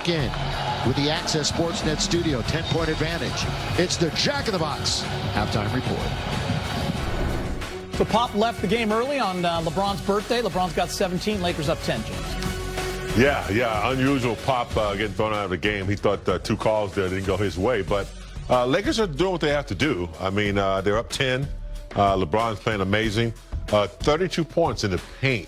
back in with the Access Sportsnet studio. 10-point advantage. It's the Jack in the Box halftime report. So Pop left the game early on LeBron's birthday. LeBron's got 17. Lakers up 10, James. Yeah. Unusual Pop getting thrown out of the game. He thought 2 calls there didn't go his way. But Lakers are doing what they have to do. I mean, they're up 10. LeBron's playing amazing. 32 points in the paint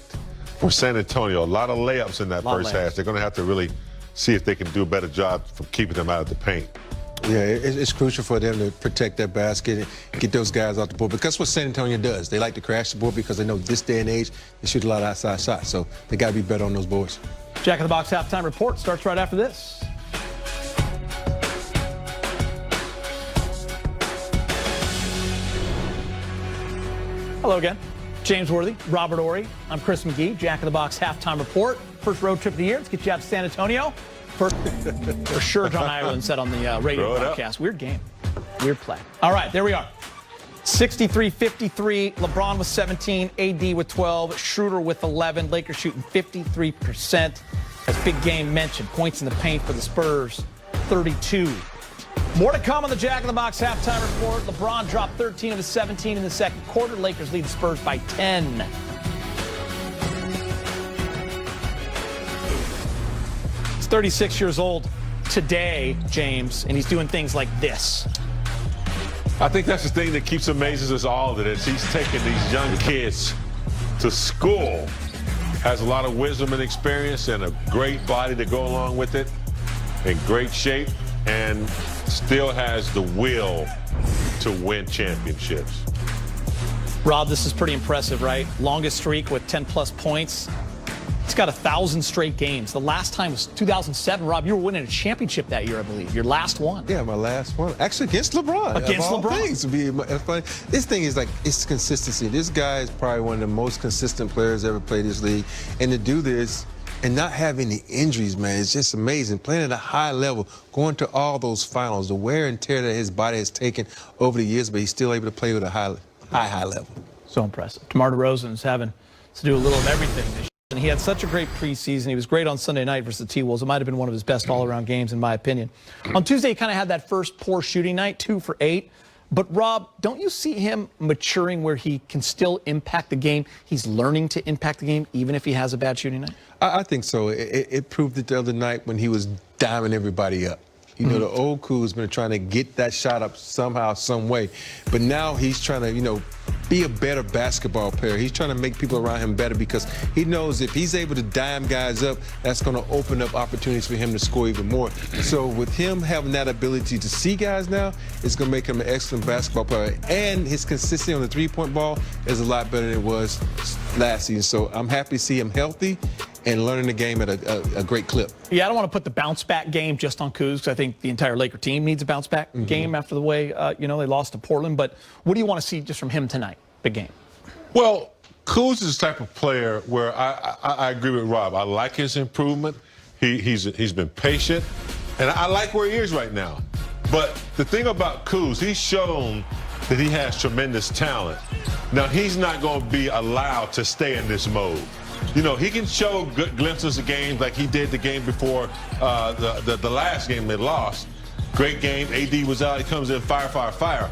for San Antonio. A lot of layups in that first half. They're going to have to really see if they can do a better job from keeping them out of the paint. Yeah, it's crucial for them to protect that basket and get those guys off the board, because that's what San Antonio does. They like to crash the board because they know this day and age they shoot a lot of outside shots. So they got to be better on those boards. Jack in the Box halftime report starts right after this. Hello again. James Worthy, Robert Ory. I'm Chris McGee. Jack in the Box halftime report. First road trip of the year. Let's get you out to San Antonio. For sure, John Ireland said on the radio broadcast. Weird game. Weird play. All right, there we are. 63-53. LeBron with 17. AD with 12. Schroeder with 11. Lakers shooting 53%. As Big Game mentioned, points in the paint for the Spurs, 32. More to come on the Jack in the Box halftime report. LeBron dropped 13 of his 17 in the second quarter. Lakers lead the Spurs by 10. He's 36 years old today, James, and he's doing things like this. I think that's the thing that keeps amazes us all, that is he's taking these young kids to school. Has a lot of wisdom and experience and a great body to go along with it, in great shape, and still has the will to win championships. Rob, this is pretty impressive, right? Longest streak with 10-plus points. He's got 1,000 straight games. The last time was 2007. Rob, you were winning a championship that year, I believe. Your last one. Yeah, my last one. Actually, against LeBron. Against LeBron. Things to be funny. This thing is like, it's consistency. This guy is probably one of the most consistent players ever played this league. And to do this and not have any injuries, man, it's just amazing. Playing at a high level, going to all those finals, the wear and tear that his body has taken over the years, but he's still able to play with a high level. So impressive. DeMar DeRozan's having to do a little of everything this year. And he had such a great preseason. He was great on Sunday night versus the T-Wolves. It might have been one of his best all-around games, in my opinion. On Tuesday, he kind of had that first poor shooting night, 2 for 8. But, Rob, don't you see him maturing where he can still impact the game? He's learning to impact the game even if he has a bad shooting night? I think so. It proved it the other night when he was diming everybody up. You know, the old Kuz's been trying to get that shot up somehow, some way. But now he's trying to, be a better basketball player. He's trying to make people around him better because he knows if he's able to dime guys up, that's going to open up opportunities for him to score even more. So with him having that ability to see guys now, it's going to make him an excellent basketball player. And his consistency on the three-point ball is a lot better than it was last season. So I'm happy to see him healthy and learning the game at a great clip. Yeah, I don't want to put the bounce-back game just on Kuz because I think the entire Laker team needs a bounce-back game after the way, they lost to Portland. But what do you want to see just from him tonight? Big game. Well, Kuz is the type of player where I agree with Rob. I like his improvement. He's been patient, and I like where he is right now. But the thing about Kuz, he's shown that he has tremendous talent. Now, he's not going to be allowed to stay in this mode. He can show good glimpses of games like he did the game before the last game they lost. Great game. AD was out. He comes in, fire.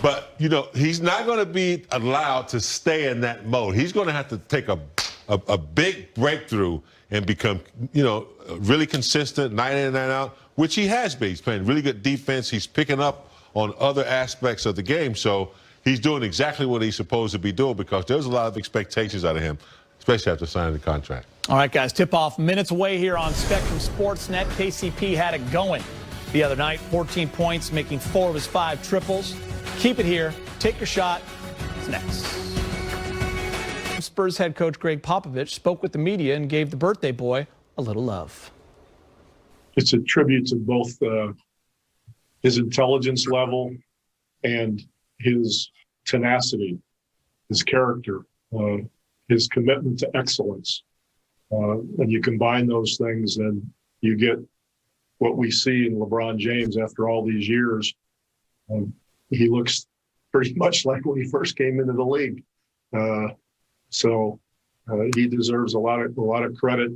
But, he's not going to be allowed to stay in that mode. He's going to have to take a big breakthrough and become, really consistent, night in and night out, which he has been. He's playing really good defense. He's picking up on other aspects of the game. So he's doing exactly what he's supposed to be doing because there's a lot of expectations out of him, especially after signing the contract. All right, guys, tip-off minutes away here on Spectrum Sportsnet. KCP had it going the other night, 14 points, making 4 of his 5 triples. Keep it here. Take your shot. It's next. Spurs head coach Greg Popovich spoke with the media and gave the birthday boy a little love. It's a tribute to both his intelligence level and his tenacity, his character, his commitment to excellence. And you combine those things and you get what we see in LeBron James after all these years. He looks pretty much like when he first came into the league. So he deserves a lot of credit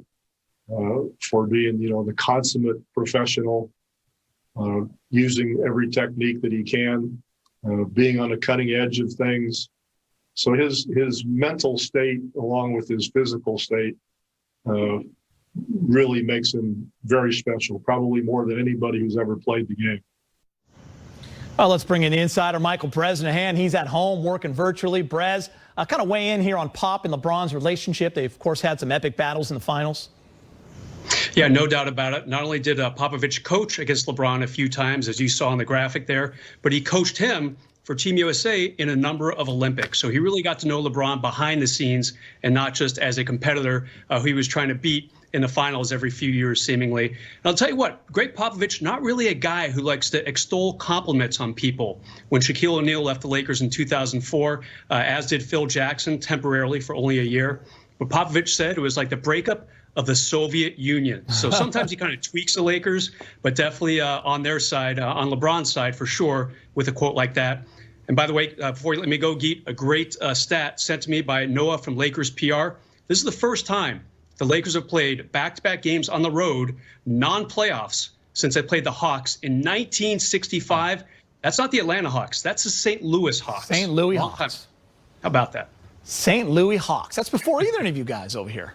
for being, the consummate professional, using every technique that he can, being on the cutting edge of things. So his mental state, along with his physical state, really makes him very special, probably more than anybody who's ever played the game. Well, let's bring in the insider, Michael Bresnahan. He's at home working virtually. Brez, kind of weigh in here on Pop and LeBron's relationship. They've, of course, had some epic battles in the finals. Yeah, no doubt about it. Not only did Popovich coach against LeBron a few times, as you saw in the graphic there, but he coached him for Team USA in a number of Olympics. So he really got to know LeBron behind the scenes and not just as a competitor who he was trying to beat in the finals every few years, seemingly. And I'll tell you what, Greg Popovich, not really a guy who likes to extol compliments on people. When Shaquille O'Neal left the Lakers in 2004, as did Phil Jackson temporarily for only a year, what Popovich said, it was like the breakup of the Soviet Union. So sometimes he kind of tweaks the Lakers, but definitely on their side, on LeBron's side for sure, with a quote like that. And by the way, before you let me go, Geet, a great stat sent to me by Noah from Lakers PR. This is the first time the Lakers have played back-to-back games on the road, non-playoffs, since they played the Hawks in 1965. That's not the Atlanta Hawks. That's the St. Louis Hawks. St. Louis Hawks. How about that? St. Louis Hawks. That's before either of you guys over here.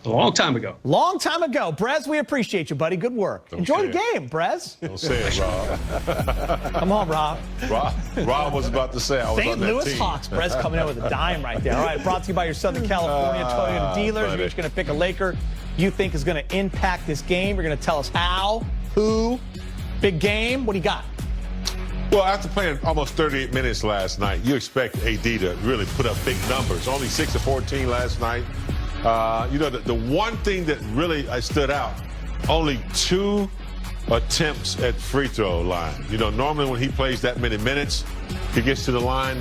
A long time ago. Long time ago. Brez, we appreciate you, buddy. Good work. Enjoy the game, Brez. Don't say it, Rob. Come on, Rob. Rob was about to say I was St. on that Louis team. Hawks. Brez coming in with a dime right there. All right, brought to you by your Southern California Toyota dealers. Buddy. You're just going to pick a Laker you think is going to impact this game. You're going to tell us how, who, big game. What do you got? Well, after playing almost 38 minutes last night, you expect AD to really put up big numbers. Only 6 of 14 last night. The one thing that really stood out, only 2 attempts at free throw line. Normally when he plays that many minutes, he gets to the line,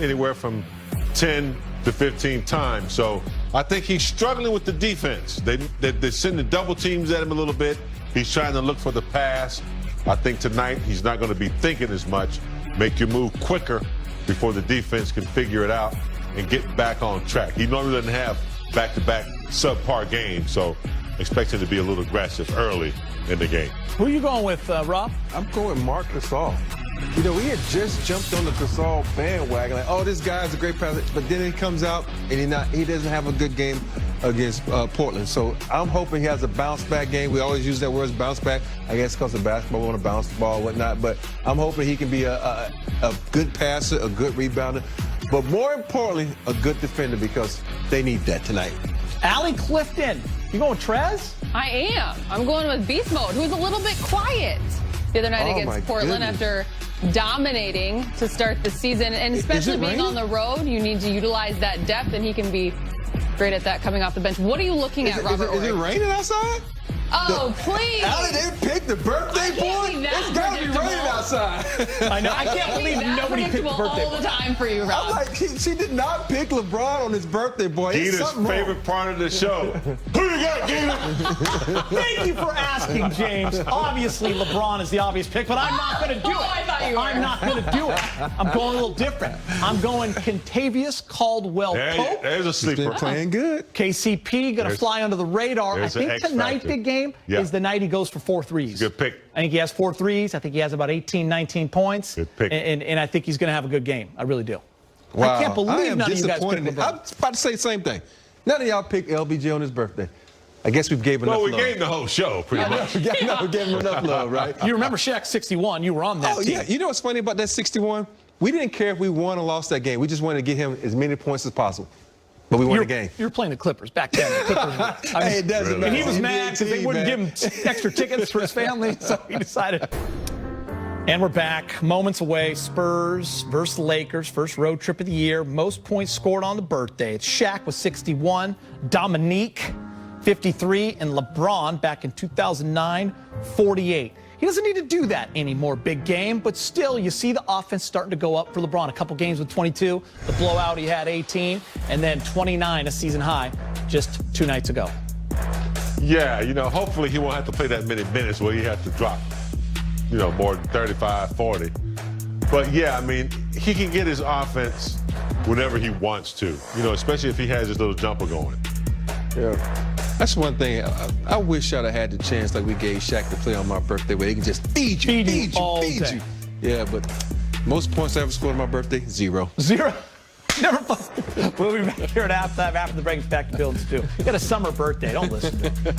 anywhere from 10 to 15 times. So I think he's struggling with the defense. They're sending double teams at him a little bit. He's trying to look for the pass. I think tonight he's not going to be thinking as much. Make you move quicker before the defense can figure it out and get back on track. He normally doesn't have back-to-back subpar games, so expect him to be a little aggressive early in the game. Who are you going with, Rob? I'm going Marc Gasol. We had just jumped on the Gasol bandwagon, like, oh, this guy's a great passer, but then he comes out and he doesn't have a good game against Portland. So I'm hoping he has a bounce-back game. We always use that word, bounce-back. I guess because of basketball, we want to bounce the ball and whatnot, but I'm hoping he can be a good passer, a good rebounder, but more importantly, a good defender, because they need that tonight. Allie Clifton. You going with Trez? I am. I'm going with Beast Mode, who's a little bit quiet the other night against Portland after dominating to start the season. And especially being on the road, you need to utilize that depth, and he can be great at that coming off the bench. What are you looking at, Robert? Is it raining outside? Oh, please. Allie didn't pick the birthday boy? It's got to be raining outside. I know. I can't believe nobody picked the birthday all the time for you, Rob. I'm like, she did not pick LeBron on his birthday boy. Gita's favorite part of the show. Who you got, Gita? Thank you for asking, James. Obviously, LeBron is the obvious pick, but I'm not going to do it. I thought you were. I'm not going to do it. I'm going a little different. I'm going Kentavious Caldwell-Pope. There's a sleeper. He's been playing good. KCP going to fly under the radar. I think tonight the game is the night he goes for 4 threes. Good pick. I think he has 4 threes. I think he has about 18, 19 points. Good pick. And I think he's going to have a good game. I really do. Wow. I can't believe none of you guys picked LeBron. I was about to say the same thing. None of y'all picked LBJ on his birthday. I guess we've gave enough love. Well, we gave the whole show, pretty much. We gave him enough love, right? You remember Shaq 61. You were on that team. Yeah. You know what's funny about that 61? We didn't care if we won or lost that game. We just wanted to get him as many points as possible. But we won the game. You were playing the Clippers back then. Hey, it doesn't matter. And he was mad because they wouldn't give him extra tickets for his family, so he decided. And we're back, moments away. Spurs versus Lakers, first road trip of the year. Most points scored on the birthday. It's Shaq with 61, Dominique 53, and LeBron back in 2009, 48. He doesn't need to do that anymore, big game, but still you see the offense starting to go up for LeBron. A couple games with 22, the blowout he had 18, and then 29, a season high, just 2 nights ago. Yeah, hopefully he won't have to play that many minutes where he has to drop, more than 35, 40. But yeah, he can get his offense whenever he wants to, especially if he has his little jumper going. Yeah. That's one thing. I wish I'd have had the chance like we gave Shaq to play on my birthday where they can just feed you all day. Yeah, but most points I ever scored on my birthday, 0. 0. Never fun. We'll be back here at halftime after the break. Back to Bill and Stu. You got a summer birthday. Don't listen to him.